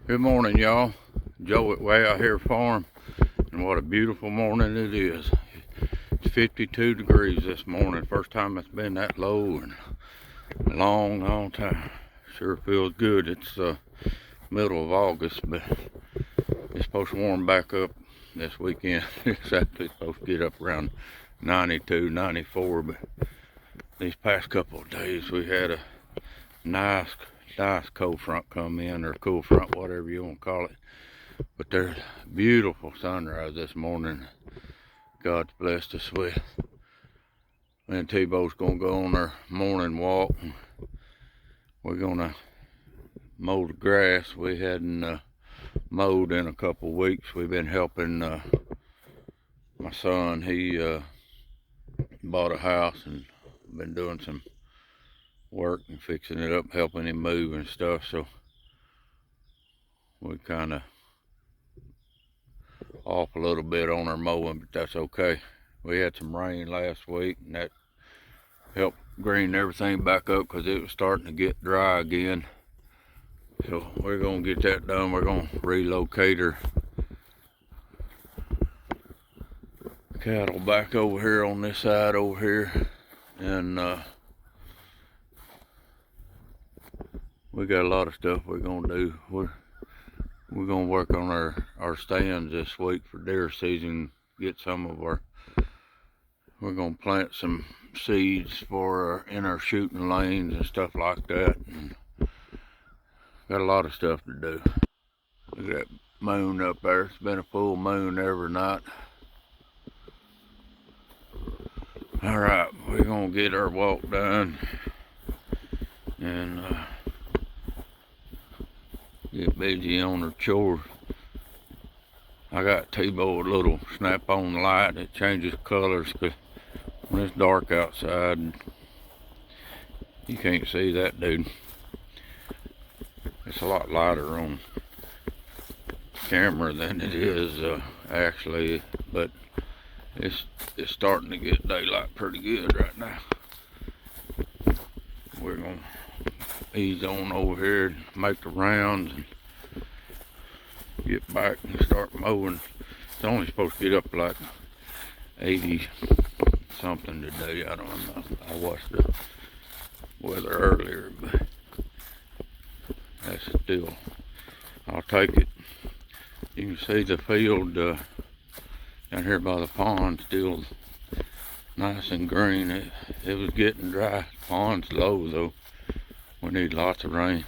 Good morning, y'all. Joe at Way Out Here Farm, and what a beautiful morning it is. It's 52 degrees this morning. First time it's been that low in a long time. Sure feels good. It's middle of August, but it's supposed to warm back up this weekend. It's actually supposed to get up around 92, 94, but these past couple of days we had a nice cold front come in, or cool front, whatever you want to call it. But there's beautiful sunrise this morning. God's blessed us with. Me and T-Bo's gonna go on our morning walk. And we're gonna mow the grass. We hadn't mowed in a couple weeks. We've been helping my son. He bought a house and been doing some work and fixing it up, helping him move and stuff. So we kind of off a little bit on our mowing, but that's okay. We had some rain last week, and that helped green everything back up because it was starting to get dry again. So we're gonna get that done. We're gonna relocate our cattle back over here on this side over here, and we got a lot of stuff we're gonna do. We're gonna work on our stands this week for deer season. Get some of our, we're gonna plant some seeds for in our shooting lanes and stuff like that. And got a lot of stuff to do. Look at that moon up there. It's been a full moon every night. All right, we're gonna get our walk done and get busy on our chores. I got T-Bo a little snap-on light that changes colors, because when it's dark outside, you can't see that dude. It's a lot lighter on camera than it is actually, but it's starting to get daylight pretty good right now. We're gonna ease on over here and make the rounds and get back and start mowing. It's only supposed to get up like 80 something today. I don't know. I watched the weather earlier, but that's still, I'll take it. You can see the field down here by the pond still nice and green. It was getting dry. The pond's low though. We need lots of rain.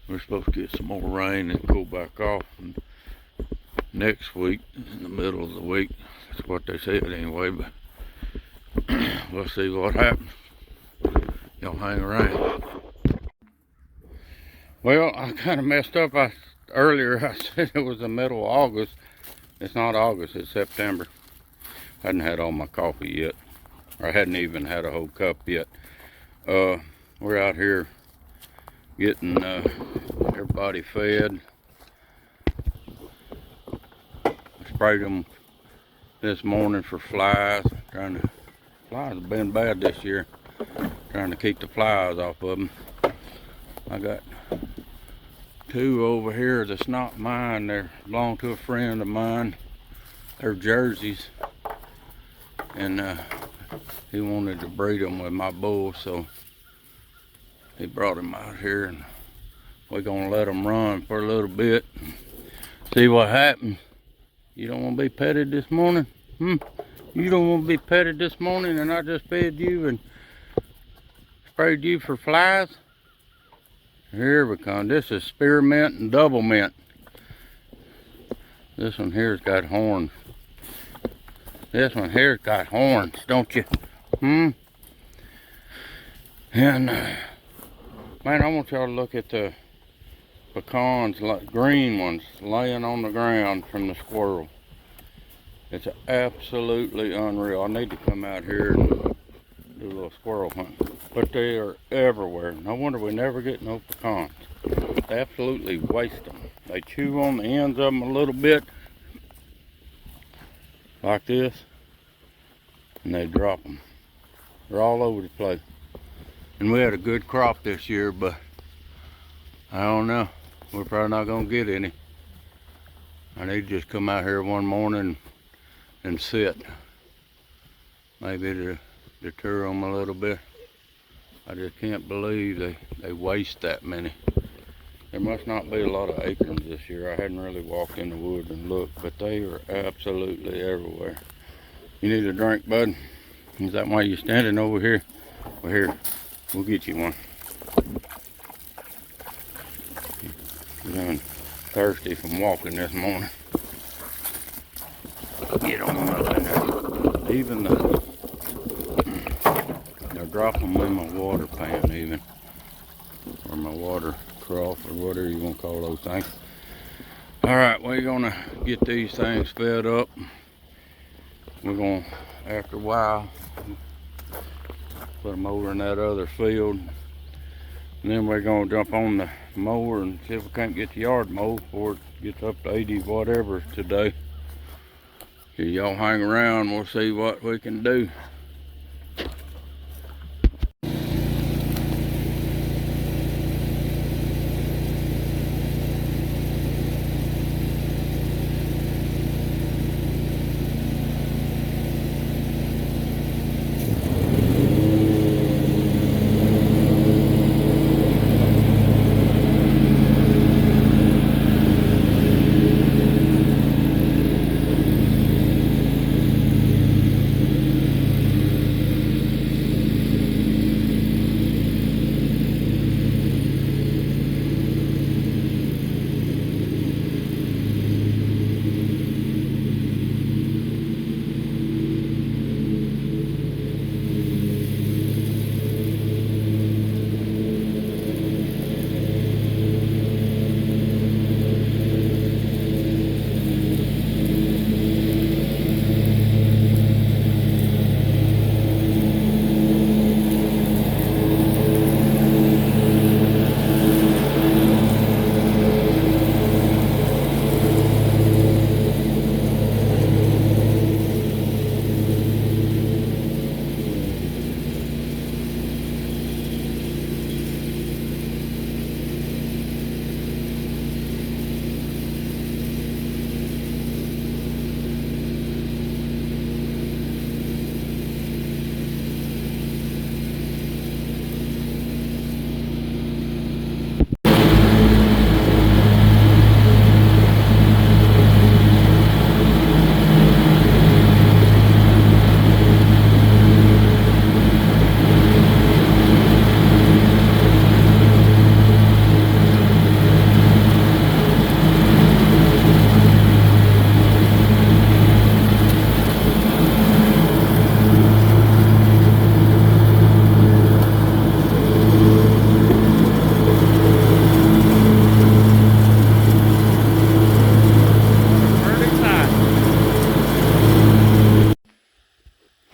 We're supposed to get some more rain and cool back off. And next week, in the middle of the week, that's what they said anyway, but we'll see what happens. Y'all hang around. Well, I kind of messed up. Earlier I said it was the middle of August. It's not August, it's September. I hadn't had all my coffee yet, or I hadn't even had a whole cup yet. We're out here getting everybody fed. I sprayed them this morning for flies. Flies have been bad this year. Trying to keep the flies off of them. I got two over here that's not mine. They belong to a friend of mine. They're jerseys, and he wanted to breed them with my bull, so he brought them out here, and we're gonna let them run for a little bit and see what happens. You don't want to be petted this morning? You don't want to be petted this morning, and I just fed you and sprayed you for flies? Here we come. This is spearmint and double mint. This one here's got horns. This one here's got horns, don't you? And man, I want y'all to look at the pecans, like green ones, laying on the ground from the squirrel. It's absolutely unreal. I need to come out here and do a little squirrel hunt. But they are everywhere. No wonder we never get no pecans. They absolutely waste them. They chew on the ends of them a little bit, like this, and they drop them. They're all over the place. And we had a good crop this year, but I don't know. we're probably not gonna get any. I need to just come out here one morning and sit. Maybe to deter them a little bit. I just can't believe they waste that many. There must not be a lot of acorns this year. I hadn't really walked in the woods and looked, but they are absolutely everywhere. You need a drink, bud? Is that why you're standing over here? Well, here, we'll get you one. I'm thirsty from walking this morning. Get on up in there. Even they're dropping them in my water pan even. Or my water trough or whatever you want to call those things. Alright, we're gonna get these things fed up. We're gonna, after a while, put them over in that other field. And then we're gonna jump on the mower and see if we can't get the yard mowed before it gets up to 80 whatever today. So y'all hang around, we'll see what we can do.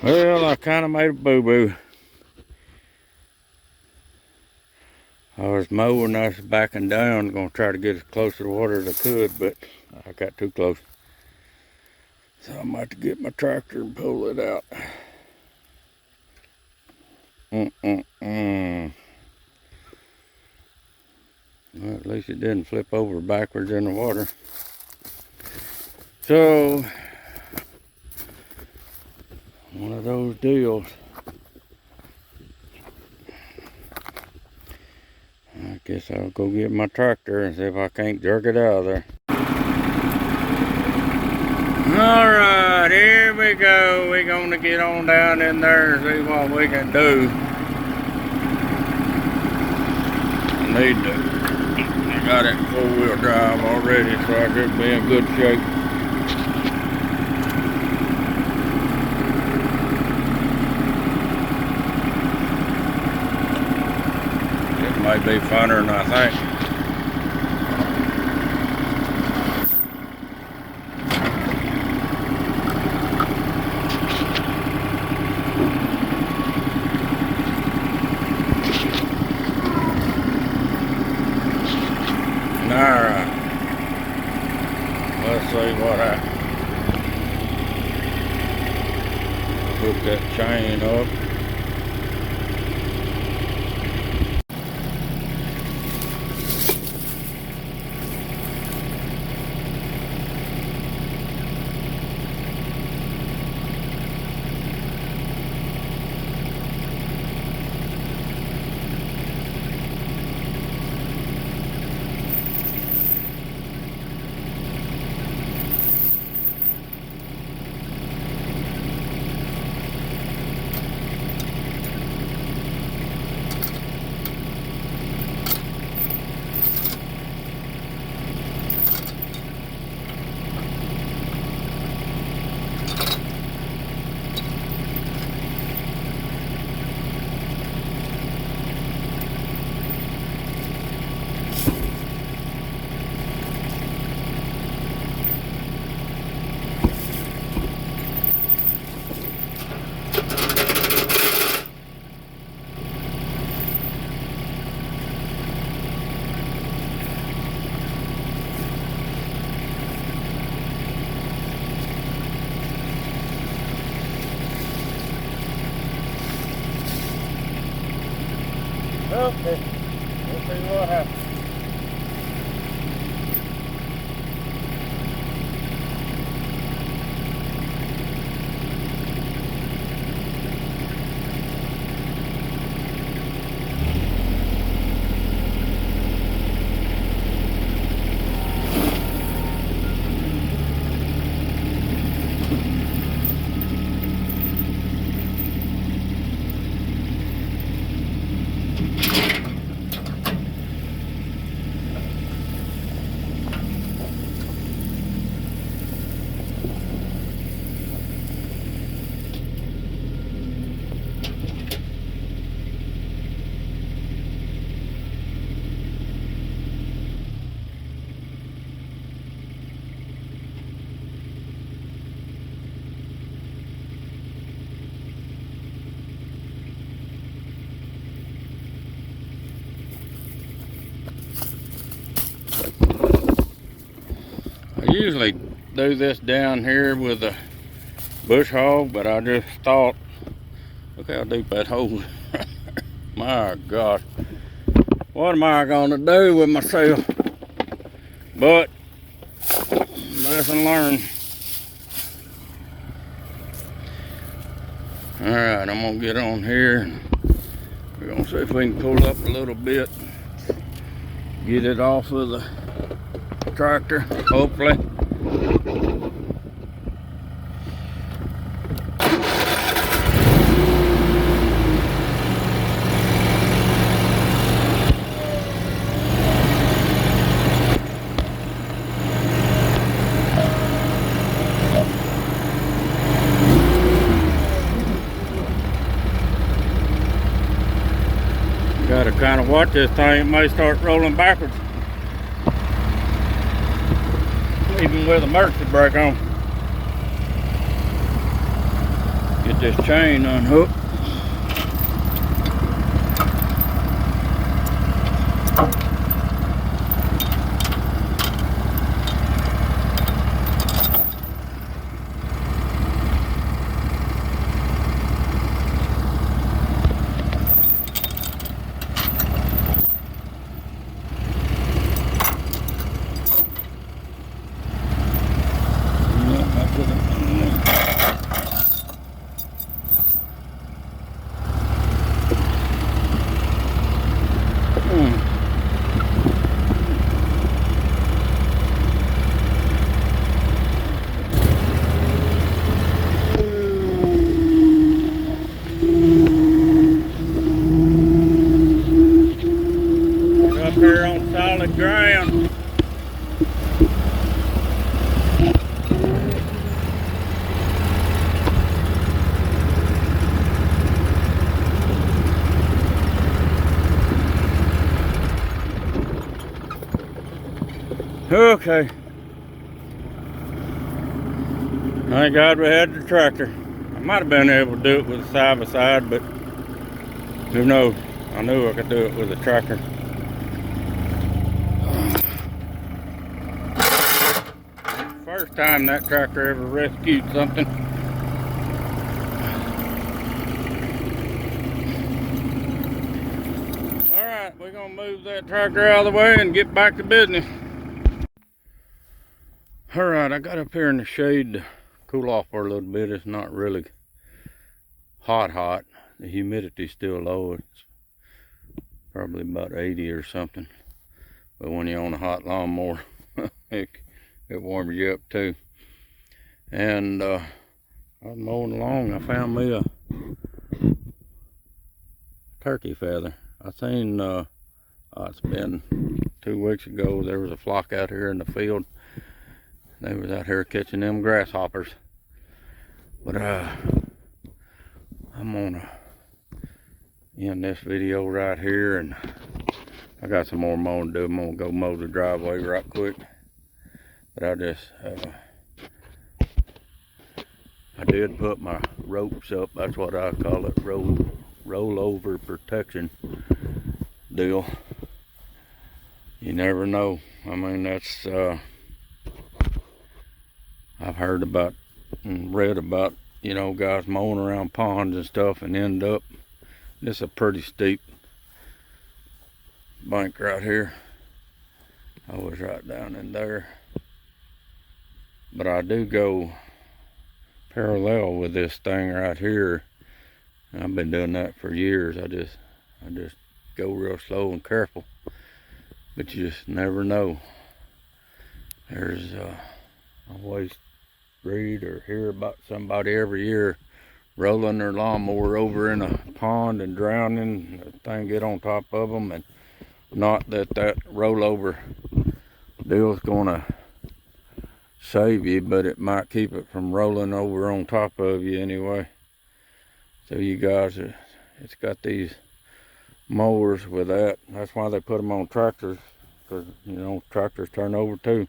Well, I kind of made a boo-boo. I was mowing, I was backing down, going to try to get as close to the water as I could, but I got too close. So I'm about to get my tractor and pull it out. Well, at least it didn't flip over backwards in the water. So, one of those deals. I guess I'll go get my tractor and see if I can't jerk it out of there. Alright, here we go. We're gonna get on down in there and see what we can do. I got it 4-wheel drive already, so I should be in good shape. It might be funner than I think. Alright, let's see what happens. Hook that chain up. See what happens. I usually do this down here with a bush hog, but I just thought, look how deep that hole is. My gosh, what am I gonna do with myself? But lesson learned. All right, I'm gonna get on here and we're gonna see if we can pull up a little bit, get it off of the tractor, hopefully. Gotta kind of watch this thing, it may start rolling backwards. Even with a emergency brake on. Get this chain unhooked. Up here on solid ground. Okay. Thank God we had the tractor. I might have been able to do it with a side by side, but who knows? I knew I could do it with a tractor. First time that tractor ever rescued something. Alright, we're gonna move that tractor out of the way and get back to business. Alright, I got up here in the shade to cool off for a little bit. It's not really hot. The humidity's still low. It's probably about 80 or something. But when you're on a hot lawnmower, it warms you up too. And I was mowing along, I found me a turkey feather. I seen, it's been 2 weeks ago, there was a flock out here in the field. They was out here catching them grasshoppers. But I'm gonna end this video right here, and I got some more mowing to do. I'm gonna go mow the driveway right quick. But I just, I did put my ropes up. That's what I call it, roll over protection deal. You never know. I mean, that's, I've heard about and read about, you know, guys mowing around ponds and stuff and end up, this is a pretty steep bank right here. I was right down in there. But I do go parallel with this thing right here. I've been doing that for years. I just go real slow and careful. But you just never know. There's always read or hear about somebody every year rolling their lawnmower over in a pond and drowning. The thing get on top of them, and not that rollover deal's gonna save you, but it might keep it from rolling over on top of you anyway. So you guys, it's got these mowers with that. That's why they put them on tractors, because you know tractors turn over too,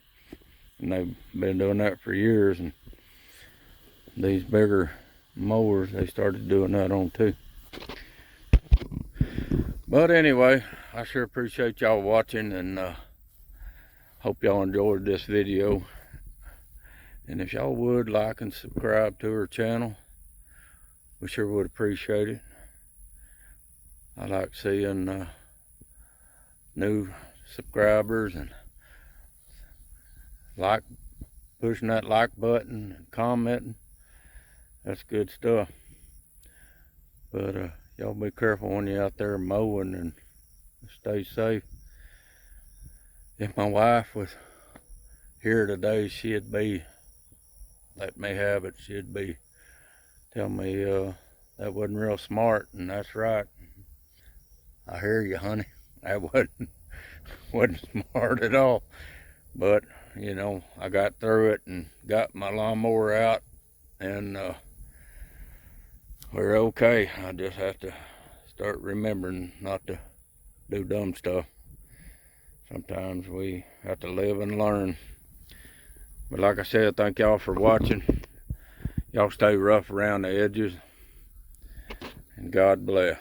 and they've been doing that for years. And these bigger mowers, they started doing that on too. But anyway, I sure appreciate y'all watching, and hope y'all enjoyed this video. And if y'all would like and subscribe to our channel, we sure would appreciate it. I like seeing new subscribers and pushing that like button and commenting. That's good stuff. But y'all be careful when you're out there mowing, and stay safe. If my wife was here today, she'd be, let me have it, she'd be telling me that wasn't real smart, and that's right. I hear you, honey. That wasn't smart at all. But you know, I got through it and got my lawnmower out, and we're okay. I just have to start remembering not to do dumb stuff. Sometimes we have to live and learn. But like I said, thank y'all for watching. Y'all stay rough around the edges, and God bless.